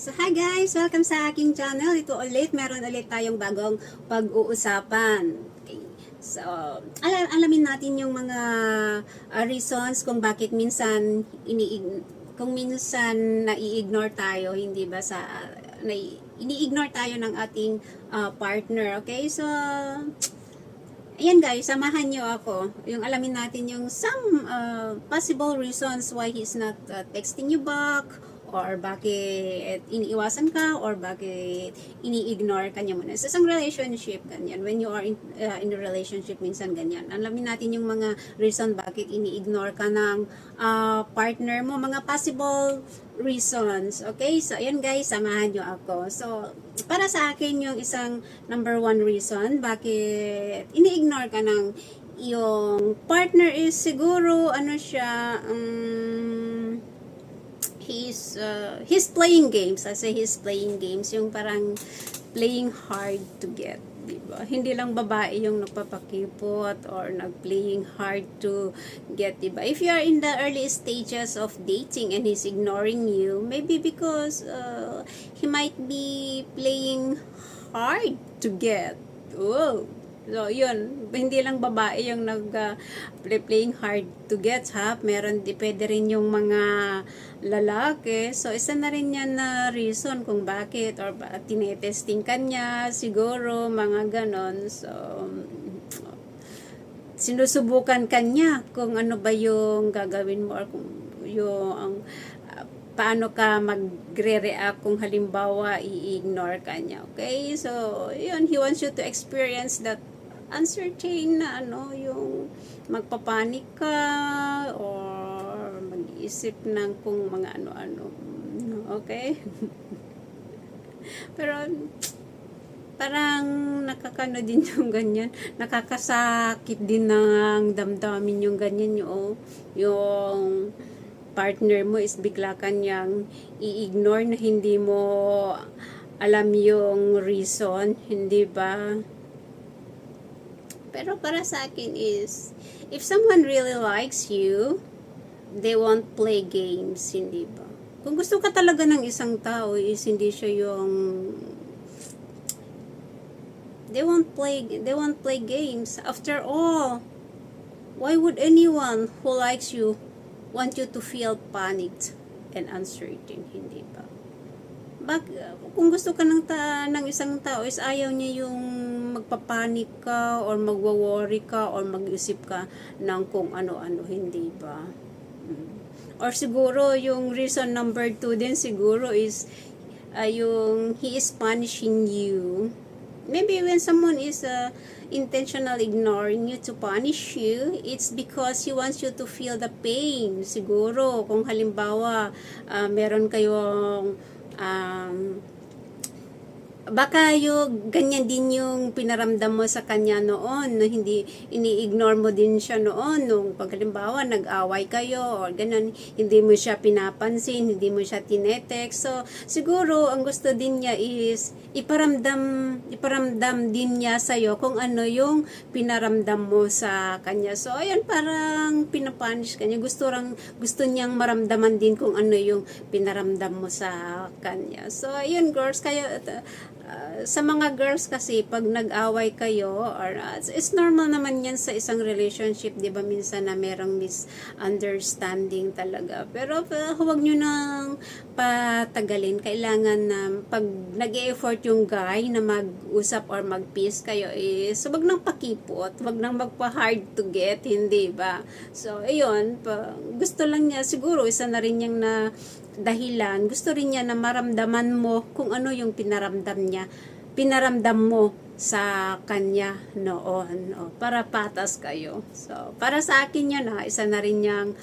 So, hi guys! Welcome sa aking channel. Ito ulit, meron ulit tayong bagong pag-uusapan. Okay. So, alamin natin yung mga reasons kung bakit minsan kung minsan nai-ignore tayo, hindi ba ini-ignore tayo ng ating partner. Okay? So, ayan guys, samahan nyo ako. Yung alamin natin yung some possible reasons why he's not texting you back, or bakit iniiwasan ka, or bakit ini-ignore ka niya muna. Sa isang relationship, ganyan. When you are in a relationship, minsan ganyan. Alamin natin yung mga reason bakit ini-ignore ka ng partner mo. Mga possible reasons. Okay? So, ayan guys, samahan nyo ako. So, para sa akin, yung isang number one reason bakit ini-ignore ka ng yung partner is siguro, ano siya, he's playing games. I say he's playing games. Yung parang playing hard to get. Diba? Hindi lang babae yung nagpapakipot or nag-playing hard to get. Diba? If you are in the early stages of dating and he's ignoring you, maybe because he might be playing hard to get. Whoa! So, yun. Hindi lang babae yung playing hard to get, ha? Meron, pwede rin yung mga lalaki. So, isa na rin yan na reason kung bakit, or tinetesting ka niya, siguro, mga ganon. So, sinusubukan ka niya kung ano ba yung gagawin mo, or kung yung paano ka magre-react kung halimbawa i-ignore ka niya. Okay? So, yun, he wants you to experience that uncertain na yung magpapanik ka or mag-iisip ng kung mga ano-ano. Okay? Pero parang nakakano din yung ganyan. Nakakasakit din ng damdamin yung ganyan yung partner mo is bigla kanyang i-ignore na hindi mo alam yung reason, hindi ba? Pero para sa akin is, if someone really likes you, they won't play games, hindi ba? Kung gusto ka talaga ng isang tao is hindi siya yung they won't play games. After all, why would anyone who likes you want you to feel panicked and uncertain, hindi ba? Kung gusto ka ng isang tao is ayaw niya yung magpapanik ka or magwo-worry ka or mag-isip ka ng kung ano-ano, hindi ba? Or siguro yung reason number 2 din siguro is yung he is punishing you. Maybe when someone is intentionally ignoring you to punish you, it's because he wants you to feel the pain. Siguro, kung halimbawa, meron kayong baka yung ganyan din yung pinaramdam mo sa kanya noon, na hindi ini-ignore mo din siya noon nung paghalimbawa nag-away kayo or ganun, hindi mo siya pinapansin, hindi mo siya tinetext. So siguro ang gusto din niya is iparamdam din niya sa iyo kung ano yung pinaramdam mo sa kanya. So ayun, parang pinapunish kanya. Gusto niyang maramdaman din kung ano yung pinaramdam mo sa kanya. So ayun girls, kaya sa mga girls kasi pag nag-away kayo or it's normal naman yan sa isang relationship, 'di ba? Minsan na merong misunderstanding talaga, pero huwag niyo nang patagalin. Kailangan na pag nag-e-effort yung guy na mag-usap or mag-peace kayo is huwag nang pakipot, huwag nang magpa-hard to get, hindi ba? So ayun, gusto lang niya siguro, isa na rin yung na dahilan, gusto rin niya na maramdaman mo kung ano yung pinaramdam mo sa kanya noon, para patas kayo. So, para sa akin yan, isa na rin yung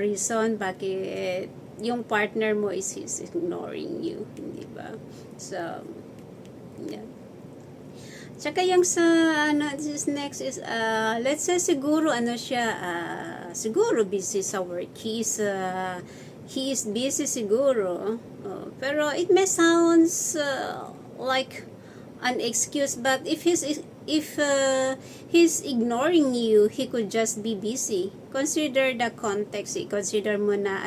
reason bakit yung partner mo is he's ignoring you, hindi ba? So, yan. Tsaka yung sa, this next is, let's say siguro, siguro busy sa work. He is busy siguro, pero it may sounds like an excuse, but if he's ignoring you, he could just be busy. Consider the context. Consider mo na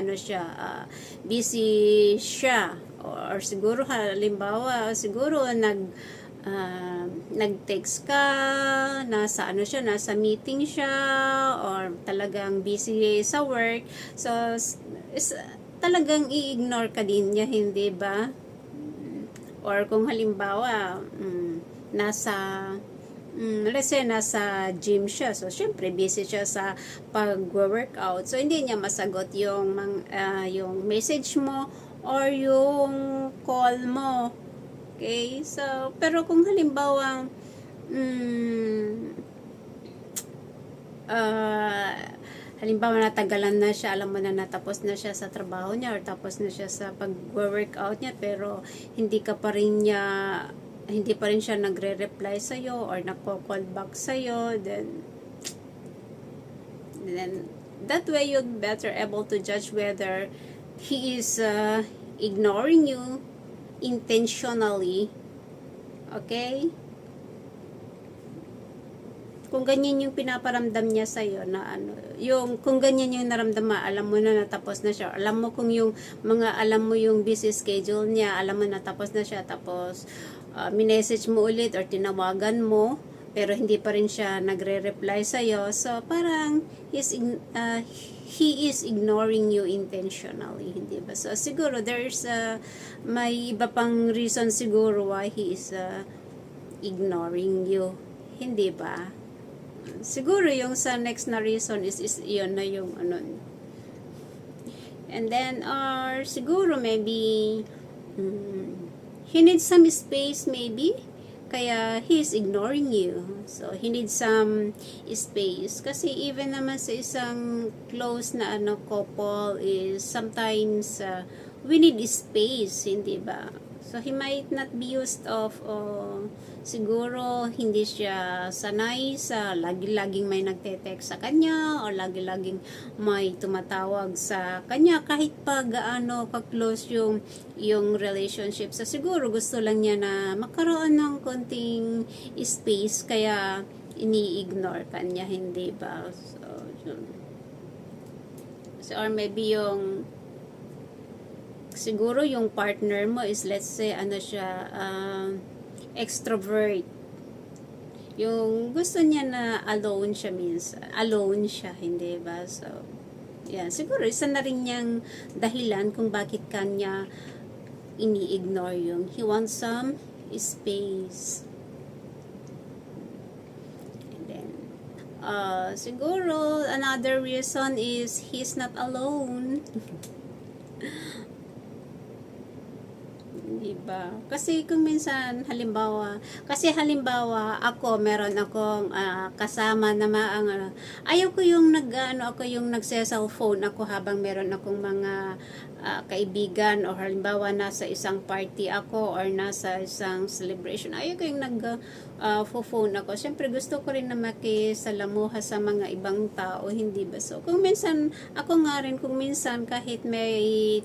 busy siya or siguro halimbawa siguro nag-text ka, nasa ano siya, nasa meeting siya, or talagang busy sa work. So, talagang i-ignore ka din niya, hindi ba? Or kung halimbawa, nasa, let's say, nasa gym siya. So, syempre, busy siya sa pag-workout. So, hindi niya masagot yung message mo or yung call mo. Okay? So, pero kung halimbawa, halimbawa natagalan na siya, alam mo na natapos na siya sa trabaho niya or tapos na siya sa pag-workout niya, pero hindi pa rin siya nagre-reply sa'yo or nagko-call back sa'yo, then that way you'd better able to judge whether he is ignoring you intentionally. Okay? Kung ganyan yung pinaparamdam niya sa'yo na kung ganyan yung naramdaman, alam mo na natapos na siya. Alam mo kung alam mo yung busy schedule niya, alam mo natapos na siya, tapos minessage mo ulit or tinawagan mo, pero hindi pa rin siya nagre-reply sa'yo. So, parang he is ignoring you intentionally, hindi ba? So, siguro, may iba pang reason siguro why he is ignoring you, hindi ba? Siguro yung sa next na reason is yun na yung and then, or siguro maybe, he needs some space maybe, kaya he is ignoring you. So, he needs some space. Kasi even naman sa isang close na couple is sometimes we need space, hindi ba? So, he might not be used of, siguro hindi siya sanay sa lagi-laging may nagte-text sa kanya or lagi-laging may tumatawag sa kanya kahit pa gaano ka-close yung relationship. So, siguro gusto lang niya na magkaroon ng konting space kaya ini-ignore kanya, hindi ba? So, or maybe siguro yung partner mo is, let's say, siya, extrovert. Yung gusto niya na alone siya, hindi ba? So, yeah, siguro isa na rin niyang dahilan kung bakit kanya ini-ignore he wants some space. And then, siguro, another reason is he's not alone. Diba? Kasi kung minsan halimbawa ako meron akong kasama na ayaw ko yung nagse-cellphone ako habang meron akong mga kaibigan, o halimbawa nasa isang party ako or nasa isang celebration, ayaw ko yung phone ako. Siyempre gusto ko rin na makisalamuha sa mga ibang tao, hindi ba? So kung minsan ako nga rin, kung minsan kahit may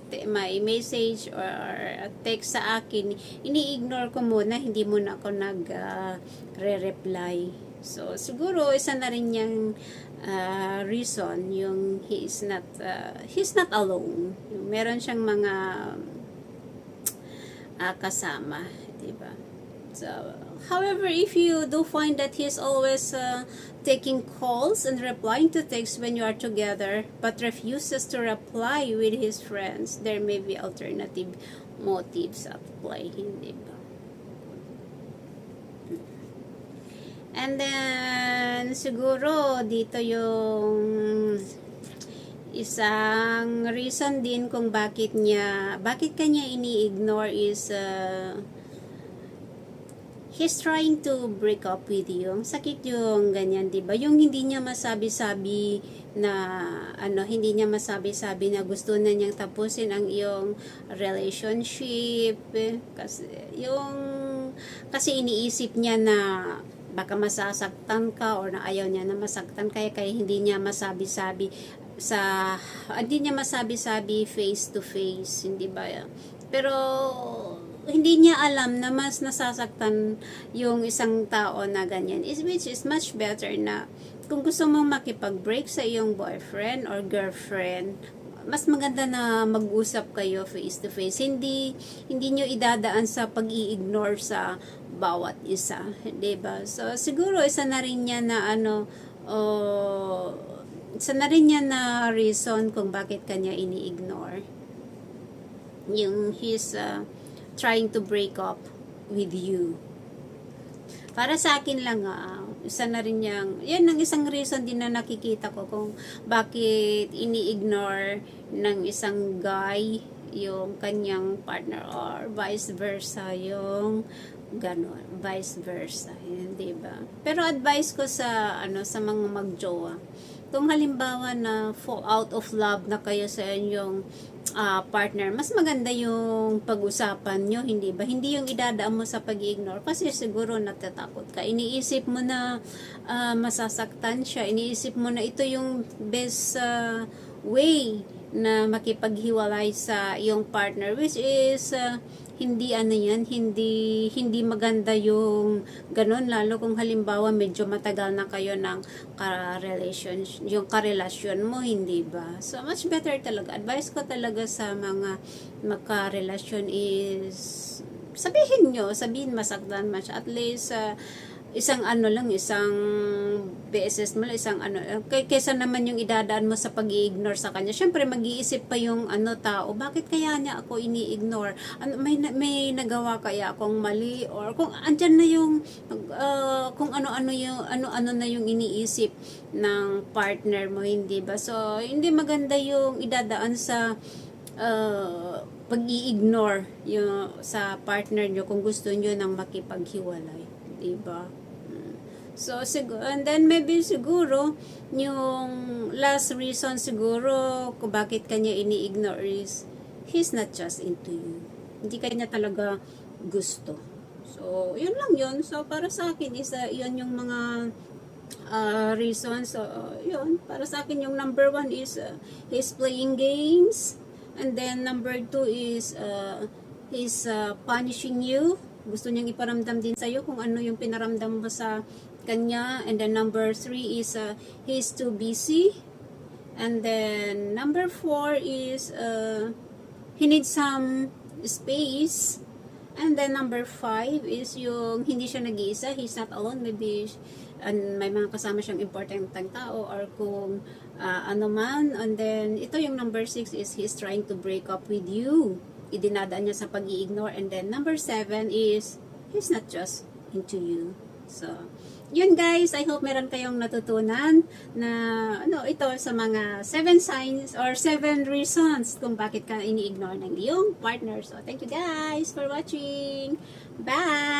message or text sa akin, ini-ignore ko muna, hindi muna ako nag-re-reply. So siguro isa na rin yung reason yung he's not alone. Meron siyang mga kasama, diba? So, however, if you do find that he's always taking calls and replying to texts when you are together but refuses to reply with his friends, there may be alternative motives at play, hindi ba? And then, siguro, dito yung isang reason din kung bakit kanya ini-ignore is he's trying to break up with you. Ang sakit yung ganyan, diba? Yung hindi niya masabi-sabi na gusto na niyang tapusin ang iyong relationship. Kasi iniisip niya na baka masasaktan ka or na ayaw niya na masaktan kaya hindi niya masabi-sabi face to face, hindi ba? Pero hindi niya alam na mas nasasaktan yung isang tao na ganyan, which is much better na kung gusto mong makipag-break sa iyong boyfriend or girlfriend, mas maganda na mag-usap kayo face to face. Hindi nyo idadaan sa pag-i-ignore sa bawat isa, 'di ba? So siguro isa na rin yan na isa na rin yan na reason kung bakit kanya ini-ignore. Yung he's trying to break up with you. Para sa akin lang, isa na rin yan ang isang reason din na nakikita ko kung bakit ini-ignore ng isang guy yung kanyang partner or vice versa yung ganon, vice versa, hindi ba? Pero advice ko sa sa mga magjowa, kung halimbawa na fall out of love na kayo sa inyong partner, mas maganda yung pag-usapan nyo, hindi ba? Hindi yung idadaan mo sa pag-ignore kasi siguro natatakot ka. Iniisip mo na masasaktan siya. Iniisip mo na ito yung best way na makipaghiwalay sa iyong partner, which is hindi hindi maganda yung ganun, lalo kung halimbawa medyo matagal na kayo ng karelasyon mo, hindi ba? So much better talaga, advice ko talaga sa mga magkarelasyon is sabihin masaktan man siya, at least isang isang beses mo, kaysa naman yung idadaan mo sa pag-i-ignore sa kanya. Syempre mag-iisip pa yung tao, bakit kaya niya ako ini-ignore? May nagawa kaya akong mali, or kung andyan na yung kung ano-ano na yung iniisip ng partner mo, hindi ba? So hindi maganda yung idadaan sa pag-i-ignore yung sa partner nyo kung gusto nyo nang makipaghiwalay, diba? So siguro, and then maybe siguro yung last reason siguro kung bakit kanya ini-ignore is he's not just into you. Hindi kanya talaga gusto. So yun lang yun. So para sa akin is yun yung mga reasons. So yun, para sa akin yung number 1 is he's playing games, and then number 2 is he's punishing you. Gusto niyang iparamdam din sa'yo kung ano yung pinaramdam mo sa kanya. And then number 3 is he's too busy. And then number 4 is he needs some space. And then number 5 is yung hindi siya nag-iisa, he's not alone, maybe may mga kasama siyang importanteng tao, or kung ano man. And then ito yung number 6 is he's trying to break up with you. Idinadaan niya sa pag-i-ignore. And then number 7 is he's not just into you. So yun guys, I hope meron kayong natutunan na ito sa mga 7 signs or 7 reasons kung bakit ka ini-ignore ng iyong partner. So thank you guys for watching. Bye!